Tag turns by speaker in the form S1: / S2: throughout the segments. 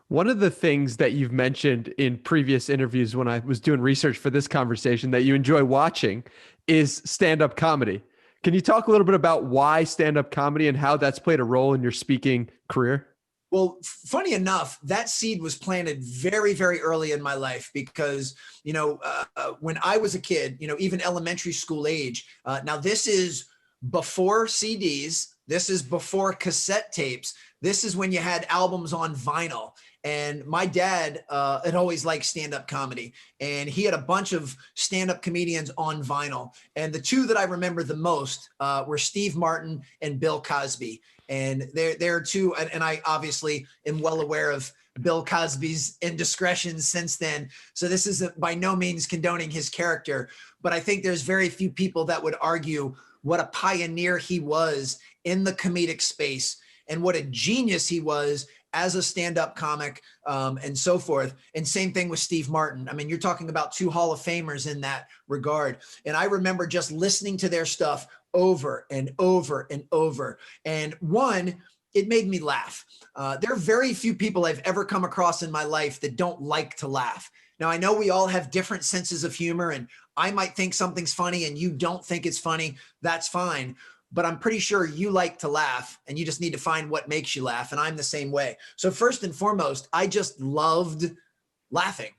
S1: One of the things that you've mentioned in previous interviews when I was doing research for this conversation that you enjoy watching is stand-up comedy. Can you talk a little bit about why stand-up comedy and how that's played a role in your speaking career?
S2: Well, funny enough, that seed was planted very, very early in my life because, when I was a kid, even elementary school age. Now, this is before CDs. This is before cassette tapes. This is when you had albums on vinyl. And my dad had always liked stand-up comedy, and he had a bunch of stand-up comedians on vinyl. And the two that I remember the most were Steve Martin and Bill Cosby. And they're two, and I obviously am well aware of Bill Cosby's indiscretions since then. So this is by no means condoning his character, but I think there's very few people that would argue what a pioneer he was in the comedic space and what a genius he was as a stand-up comic, and so forth. And same thing with Steve Martin. I mean, you're talking about two Hall of Famers in that regard. And I remember just listening to their stuff over and over and over. And one, it made me laugh. There are very few people I've ever come across in my life that don't like to laugh. Now, I know we all have different senses of humor, and I might think something's funny and you don't think it's funny. That's fine. But I'm pretty sure you like to laugh, and you just need to find what makes you laugh. And I'm the same way. So first and foremost, I just loved laughing.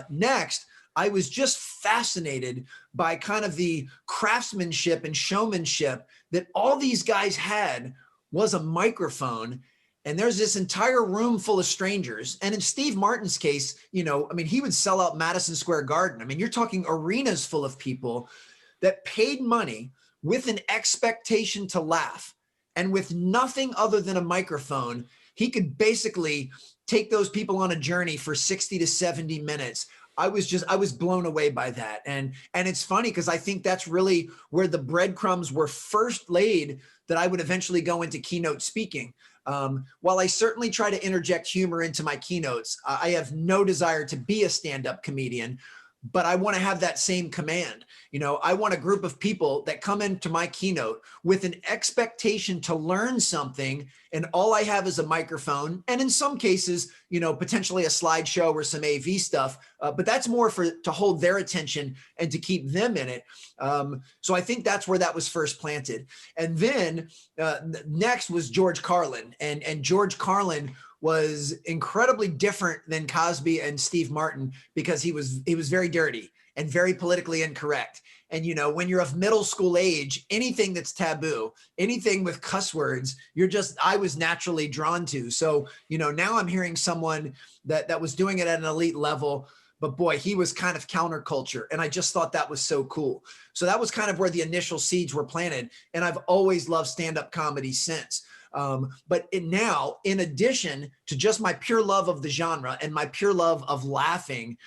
S2: Next, I was just fascinated by kind of the craftsmanship and showmanship that all these guys had was a microphone. And there's this entire room full of strangers. And in Steve Martin's case, he would sell out Madison Square Garden. I mean, you're talking arenas full of people that paid money with an expectation to laugh, and with nothing other than a microphone. He could basically take those people on a journey for 60 to 70 minutes. I was blown away by that. And it's funny because I think that's really where the breadcrumbs were first laid that I would eventually go into keynote speaking. While I certainly try to interject humor into my keynotes, I have no desire to be a stand-up comedian, but I want to have that same command. I want a group of people that come into my keynote with an expectation to learn something, and all I have is a microphone, and in some cases, potentially a slideshow or some AV stuff, but that's more to hold their attention and to keep them in it. So I think that's where that was first planted. And then next was George Carlin, and George Carlin was incredibly different than Cosby and Steve Martin because he was very dirty and very politically incorrect. And, when you're of middle school age, anything that's taboo, anything with cuss words, I was naturally drawn to. So, now I'm hearing someone that was doing it at an elite level, but boy, he was kind of counterculture. And I just thought that was so cool. So that was kind of where the initial seeds were planted. And I've always loved stand-up comedy since. But now, in addition to just my pure love of the genre and my pure love of laughing,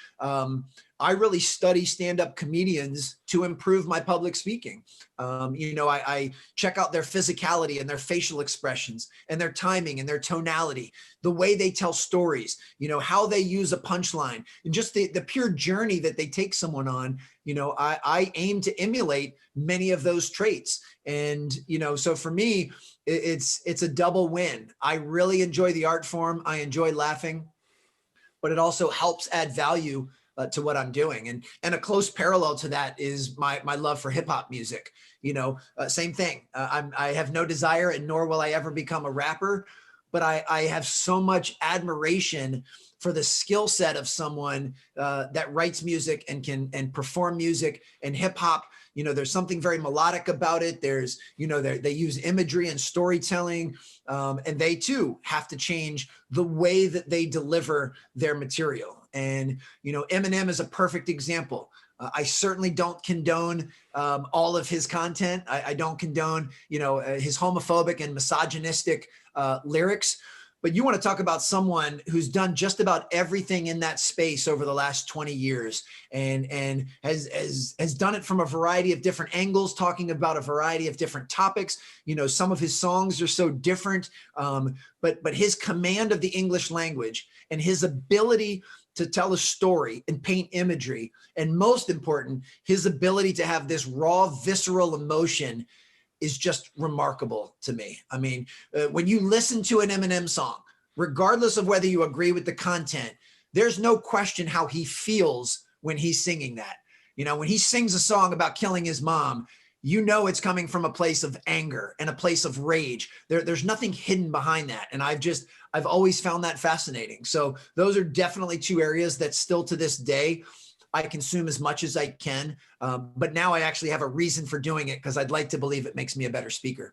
S2: I really study stand-up comedians to improve my public speaking. I check out their physicality and their facial expressions and their timing and their tonality, the way they tell stories, how they use a punchline, and just the pure journey that they take someone on. I aim to emulate many of those traits. And, so for me, it's a double win. I really enjoy the art form. I enjoy laughing, but it also helps add value to what I'm doing. And a close parallel to that is my love for hip hop music. Same thing. I have no desire, and nor will I ever become a rapper, but I have so much admiration for the skill set of someone that writes music and can perform music. And hip hop, there's something very melodic about it. There's, they use imagery and storytelling, and they too have to change the way that they deliver their material. And, Eminem is a perfect example. I certainly don't condone all of his content. I don't condone, his homophobic and misogynistic lyrics. But you want to talk about someone who's done just about everything in that space over the last 20 years and has done it from a variety of different angles, talking about a variety of different topics. Some of his songs are so different, but his command of the English language and his ability to tell a story and paint imagery, and most important, his ability to have this raw, visceral emotion is just remarkable to me. I mean, when you listen to an Eminem song, regardless of whether you agree with the content, there's no question how he feels when he's singing that. You know, when he sings a song about killing his mom, you know it's coming from a place of anger and a place of rage. There's nothing hidden behind that. And I've always found that fascinating. So those are definitely two areas that still to this day, I consume as much as I can. But now I actually have a reason for doing it because I'd like to believe it makes me a better speaker.